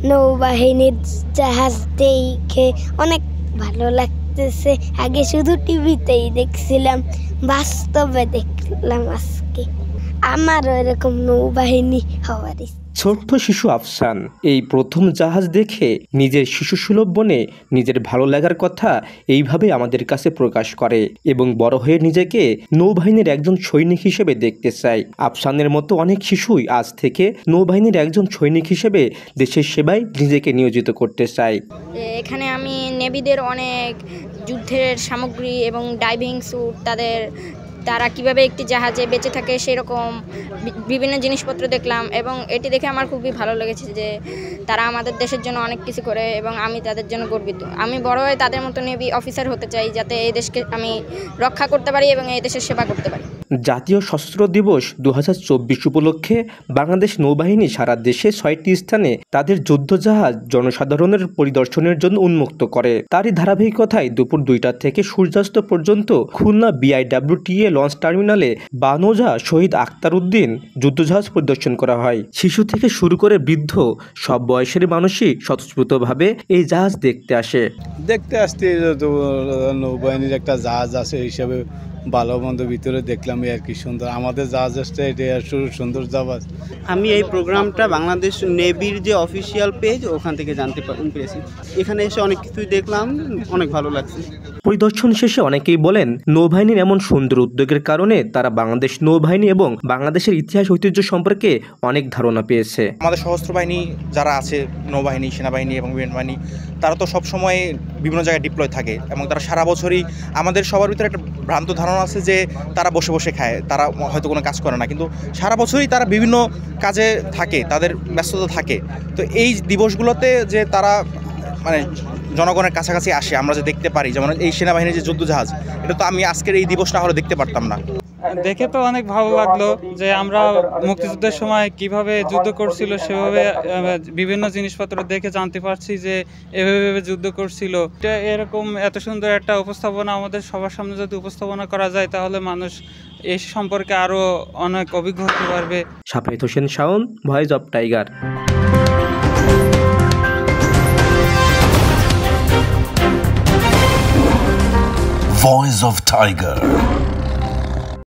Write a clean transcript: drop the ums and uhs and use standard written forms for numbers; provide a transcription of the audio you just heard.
নৌবাহিনীর জাহাজ দেখে অনেক ভালো লাগতেছে। আগে শুধু টিভিতেই দেখছিলাম, বাস্তবে দেখলাম আজকে। আমারও এরকম নৌবাহিনী হওয়ার ইচ্ছা। ছোট্ট শিশু আফসান এই প্রথম জাহাজ দেখে নিজের শিশুসুলভ বনে নিজের ভালো লাগার কথা এইভাবে আমাদের কাছে প্রকাশ করে এবং বড় হয়ে নিজেকে নৌবাহিনীর একজন সৈনিক হিসেবে দেখতে চায়। আফসানের মতো অনেক শিশুই আজ থেকে নৌবাহিনীর একজন সৈনিক হিসেবে দেশের সেবায় নিজেকে নিয়োজিত করতে চায়। এখানে আমি নেভিদের অনেক যুদ্ধের সামগ্রী এবং ডাইভিং স্যুট, তারা কিভাবে একটি জাহাজে বেঁচে থাকে সেরকম বিভিন্ন জিনিসপত্র দেখলাম এবং এটি দেখে আমার খুবই ভালো লেগেছে যে তারা আমাদের দেশের জন্য অনেক কিছু করে এবং আমি তাদের জন্য গর্বিত। আমি বড় হয়ে তাদের মতো নেভি অফিসার হতে চাই, যাতে এই দেশকে আমি রক্ষা করতে পারি এবং এই দেশের সেবা করতে পারি। জাতীয় সশস্ত্র দিবস 2024 উপলক্ষে বাংলাদেশ নৌবাহিনী সারা দেশে 6টি স্থানে তাদের যুদ্ধজাহাজ জনসাধারণের পরিদর্শনের জন্য উন্মুক্ত করে। তারই ধারাবাহিকতায় দুপুর 2টা থেকে সূর্যাস্ত পর্যন্ত খুলনা BIWTA লঞ্চ টার্মিনালে বানৌজা শহীদ আখতার উদ্দিন যুদ্ধজাহাজ পরিদর্শন করা হয়। শিশু থেকে শুরু করে বৃদ্ধ সব বয়সের মানুষই স্বতঃস্ফূর্তভাবে এই জাহাজ দেখতে আসে। আসতে নৌবাহিনীর একটা জাহাজ আছে হিসাবে ভালো মন্দ ভিতরে দেখলাম আর কি সুন্দর। আমাদের জাহাজ আসছে, এটা সুন্দর জাহাজ। আমি এই প্রোগ্রামটা বাংলাদেশ নেভির যে অফিসিয়াল পেজ ওখান থেকে জানতে পেরেছি। এখানে এসে অনেক কিছুই দেখলাম, অনেক ভালো লাগছে। পরিদর্শন শেষে অনেকেই বলেন নৌবাহিনীর এমন সুন্দর উদ্যোগের কারণে তারা বাংলাদেশ নৌবাহিনী এবং বাংলাদেশের ইতিহাস ঐতিহ্য সম্পর্কে অনেক ধারণা পেয়েছে। আমাদের সশস্ত্র বাহিনী যারা আছে, নৌবাহিনী, সেনাবাহিনী এবং বিমান বাহিনী, তারা তো সবসময় বিভিন্ন জায়গায় ডিপ্লয় থাকে এবং তারা সারা বছরই আমাদের সবার ভিতরে একটা ভ্রান্ত ধারণা আছে যে তারা বসে বসে খায়, তারা হয়তো কোনো কাজ করে না, কিন্তু সারা বছরই তারা বিভিন্ন কাজে থাকে, তাদের ব্যস্ততা থাকে। তো এই দিবসগুলোতে যে তারা মানে জনগণের কাছাকাছি আসে, আমরা যে দেখতে পারি, যেমন এই সেনাবাহিনীর যে যুদ্ধজাহাজ, এটা তো আমি আজকের এই দিবস না হলে দেখতে পারতাম না। দেখে তো অনেক ভালো লাগলো যে আমরা মুক্তিযুদ্ধের সময় কিভাবে যুদ্ধ করছিল সেভাবে বিভিন্ন জিনিসপত্র দেখে জানতে পারছি যে এভাবে যুদ্ধ করছিল। এরকম এত সুন্দর একটা উপস্থাপনা আমাদের সবার সামনে যদি উপস্থাপনা করা যায় তাহলে মানুষ এই সম্পর্কে আরো অনেক অভিজ্ঞ হতে পারবে। Shafayet Hossain Shaon, voice of tiger. Voice of Tiger.